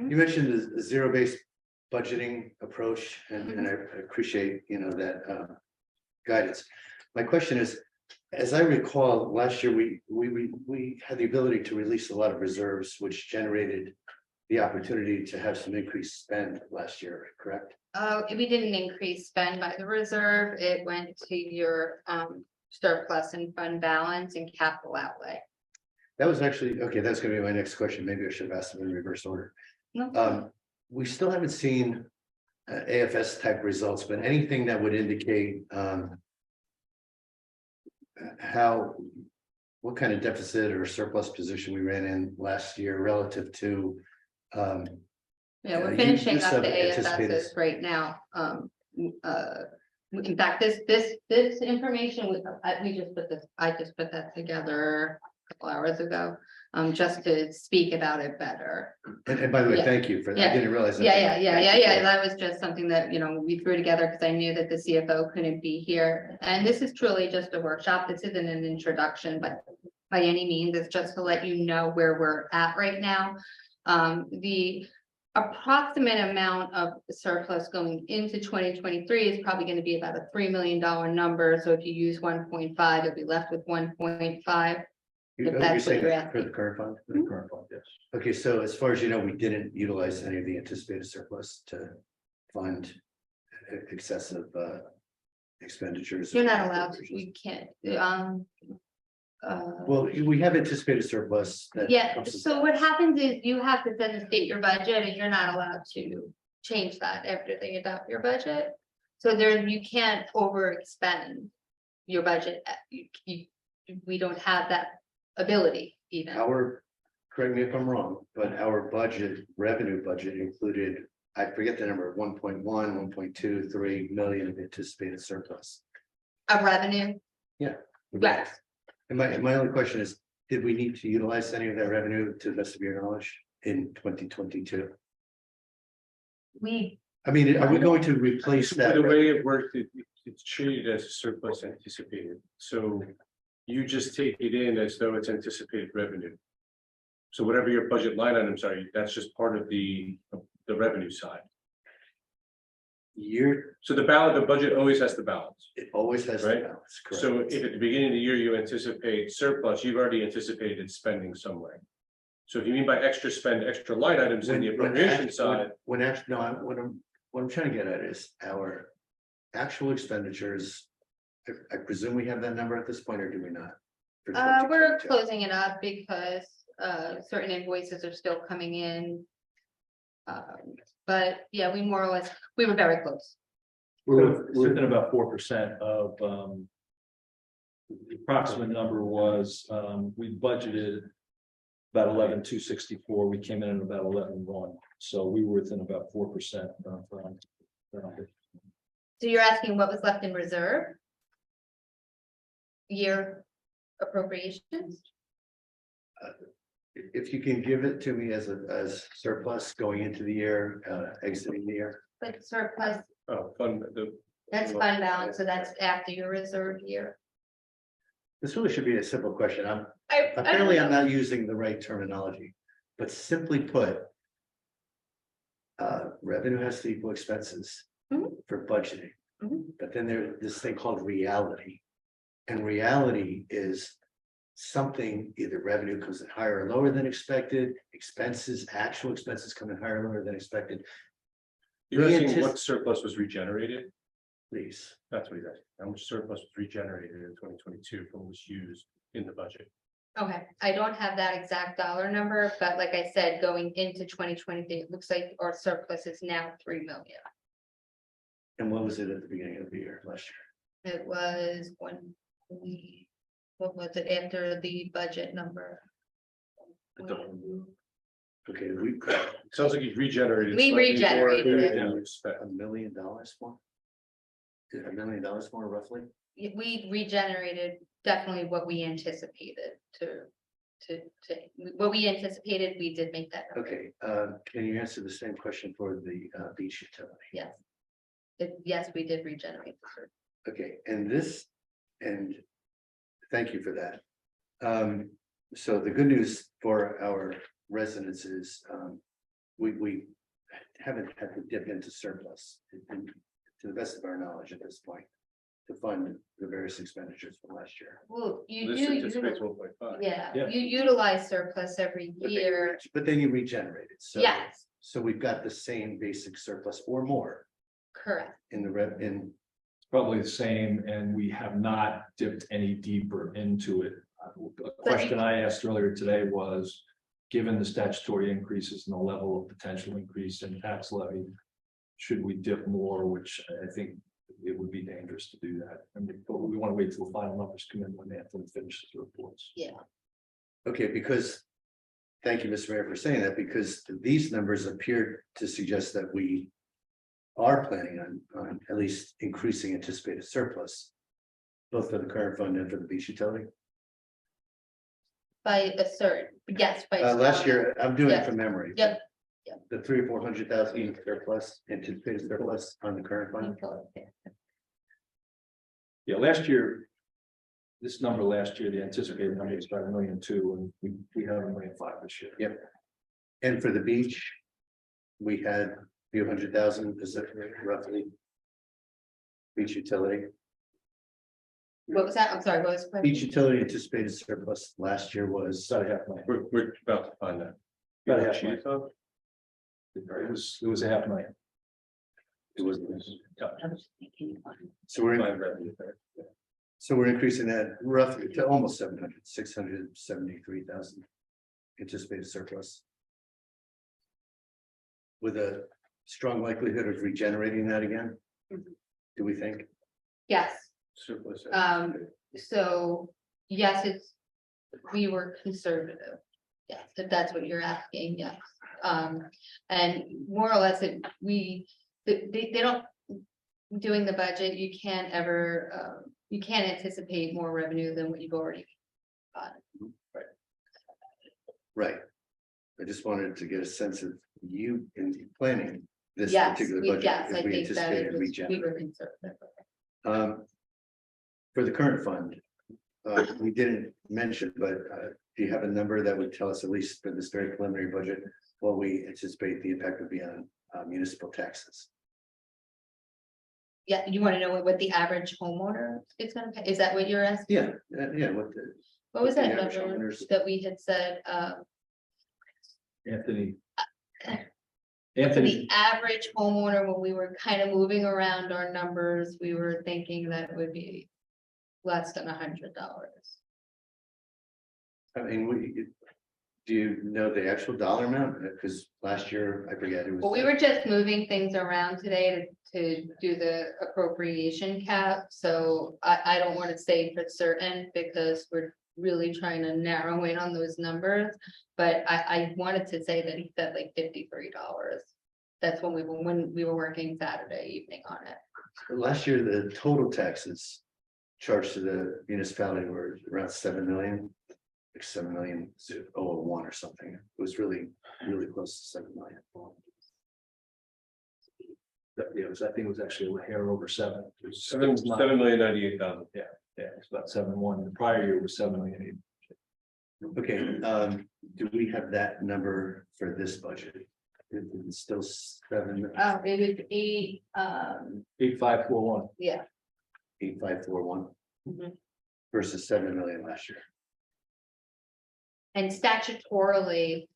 You mentioned the zero-based budgeting approach, and I appreciate, that guidance. My question is, as I recall, last year we had the ability to release a lot of reserves, which generated the opportunity to have some increased spend last year, correct? We didn't increase spend by the reserve. It went to your surplus and fund balance and capital outlay. That was actually, okay, that's gonna be my next question. Maybe I should have asked them in reverse order. No. We still haven't seen AFS type results, but anything that would indicate what kind of deficit or surplus position we ran in last year relative to Yeah, we're finishing use up of the anticipated- AFSs right now. In fact, this information, I just put that together a couple hours ago, just to speak about it better. And by the way, Yeah. thank you for that. Yeah. I didn't realize that. Yeah. That was just something that, we threw together because I knew that the CFO couldn't be here. And this is truly just a workshop. This isn't an introduction, but by any means, it's just to let you know where we're at right now. The approximate amount of surplus going into 2023 is probably going to be about a $3 million number. So if you use 1.5, you'll be left with 1.5. If You're that's what saying you're for asking. the current fund? The current fund, yes. Okay, so as far as you know, we didn't utilize any of the anticipated surplus to fund excessive expenditures. You're not allowed to, you can't. Well, we have anticipated surplus. That Yeah, comes- so what happens is you have to then state your budget and you're not allowed to change that after they adopt your budget. So there, you can't overexpend your budget. We don't have that ability even. Correct me if I'm wrong, but our revenue budget included, I forget the number, 1.1, 1.23 million of anticipated surplus. Of revenue, Yeah. yes. And my only question is, did we need to utilize any of that revenue to the best of your knowledge in 2022? I mean, are we going to replace that? The way it worked, it's treated as a surplus anticipated. So you just take it in as though it's anticipated revenue. So whatever your budget line items are, that's just part of the revenue side. So the budget always has the balance. It always has the Right. balance, correct? So if at the beginning of the year you anticipate surplus, you've already anticipated spending somewhere. So if you mean by extra spend, extra line items in the appropriation side. What I'm trying to get at is our actual expenditures. I presume we have that number at this point, or do we not? For We're 2022? closing it up because certain invoices are still coming in. But yeah, we were very close. We're within about 4% of the approximate number was we budgeted about 11,264. We came in at about 11,1. So we were within about 4% of So you're asking what was left in reserve? Year appropriations? If you can give it to me as surplus going into the year, exiting the year. But surplus, that's fund balance, so that's after your reserve year. This really should be a simple question. I don't Apparently I'm know. not using the right terminology, but simply put. Revenue has to equal expenses Mhm. for budgeting. Mhm. But then there's this thing called reality. And reality is something, either revenue comes in higher or lower than expected, actual expenses come in higher or lower than expected. You're We asking what surplus was regenerated? Please. That's what he's asking. How much surplus was regenerated in 2022 from what was used in the budget? Okay, I don't have that exact dollar number, but like I said, going into 2023, it looks like our surplus is now 3 million. And what was it at the beginning of the year last year? It was what was it after the budget number? Okay, Sounds like you've regenerated. We slightly more regenerated it. than you expect. $1 million more? Is it $1 million more roughly? We regenerated definitely what we anticipated what we anticipated, we did make that number. Okay, can you answer the same question for the beach utility? Yes. Yes, we did regenerate the surplus. Okay, and thank you for that. So the good news for our residents is we haven't had to dip into surplus, to the best of our knowledge at this point, to fund the various expenditures from last year. Well, you This do, anticipates 1.5. yeah, Yeah. you utilize surplus every year, But then you regenerate it, so. yes, So we've got the same basic surplus or more correct. in the in, Probably the same, and we have not dipped any deeper into it. A question I asked earlier today was, given the statutory increases and the level of potential increase in tax levy, should we dip more, which I think it would be dangerous to do that. I mean, but we want to wait till the final numbers come in when Anthony finishes the reports. okay, because. Thank you, Mr. Mayor, for saying that, because these numbers appear to suggest that we are planning on at least increasing anticipated surplus, both for the current fund and for the beach utility. By a certain, yes, by. Last year, I'm doing it Yes. from memory. Yep. The 300,000 or 400,000 surplus, anticipated surplus on the current fund. Yeah, last year, this number last year, the anticipated number was about 1.2 million, and we have 1.5 million this year. Yep. And for the beach, we had a few 100,000, is that roughly? Beach utility, What was that? I'm sorry, what was the question? beach utility anticipated surplus last year was, About 500,000. We're about to find that. About a half million. It was 500,000. it was, I was just thinking. so we're, Find revenue there. so we're increasing that roughly to almost 673,000 anticipated surplus. With a strong likelihood of regenerating that again, do we think? Yes, Surplus. so, yes, we were conservative. Yes, if that's what you're asking, yes. And more or less, they don't, doing the budget, you can't ever, you can't anticipate more revenue than what you've already got. Right. I just wanted to get a sense of you in planning this Yes, particular we, budget. yes, if I we think that anticipated it was, we regenerate. were conservative. For the current fund, we didn't mention, but do you have a number that would tell us, at least for this very preliminary budget, what we anticipate the impact would be on municipal taxes? Yeah, you want to know what the average homeowner is gonna pay? Is that what you're asking? Yeah, yeah, what the. What was the that average number homeowners- that we had said, Anthony. for the average homeowner, when we were kind of moving around our numbers, we were thinking that it would be less than $100. I mean, do you know the actual dollar amount? Because last year, I forget, it was. Well, we were just moving things around today to do the appropriation cap, so I don't want to say for certain because we're really trying to narrow in on those numbers. But I wanted to say that he said like $53. That's when we were working Saturday evening on it. Last year, the total taxes charged to the municipality were around 7 million. Like 7,000,001 or something. It was really, really close to 7 million. Yeah, I think it was actually a hair over 7. It was 7,098,000. Yeah, it's about 7.1. The prior year was 7.8 million. Okay, do we have that number for this budget? It's still 7, Oh, it was 8541. yeah. 8541 Mhm. versus 7 million last year. And statutorily,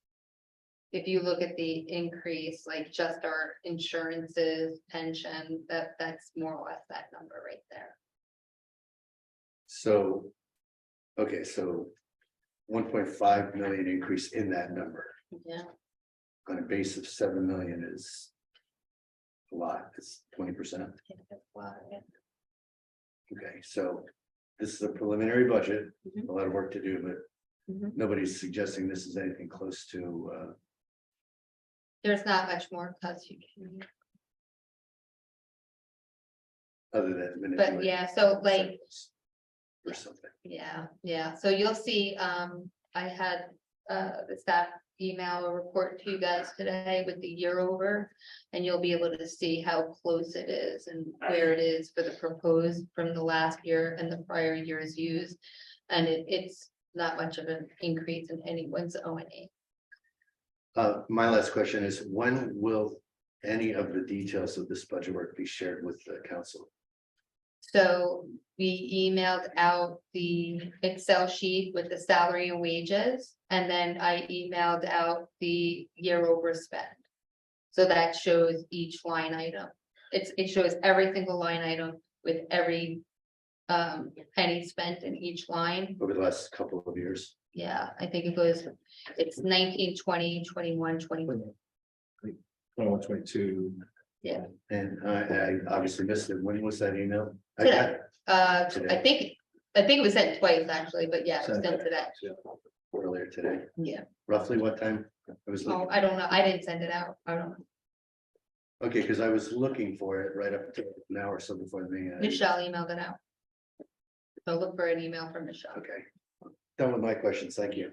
if you look at the increase, like just our insurances, pension, that's more or less that number right there. So, okay, so 1.5 million increase in that number Yeah. on a base of 7 million is a lot. It's 20%. Okay, so this is a preliminary budget, Mhm. a lot of work to do, but Mhm. nobody's suggesting this is anything close to, There's not much more cuts you can, other than. but manipulating yeah, so like, or something. yeah, so you'll see, I had, the staff email a report to you guys today with the year over. And you'll be able to see how close it is and where it is for the proposed from the last year and the prior years used. And it's not much of an increase in anyone's O&E. My last question is, when will any of the details of this budget work be shared with the council? So we emailed out the Excel sheet with the salary and wages, and then I emailed out the year over spend. So that shows each line item. It shows every single line item with every penny spent in each line. Over the last couple of years? Yeah, I think it's 19, 20, 21, 21. 21, 22. And I obviously missed it. When was that email? I got it I think it was sent twice actually, but yeah, it was sent today. earlier today. Yeah. Roughly what time? I was Oh, looking, I don't know. I didn't send it out. I don't know. okay, because I was looking for it right up to an hour or so before the meeting. Michelle emailed it out. So look for an email from Michelle. Okay, done with my questions. Thank you.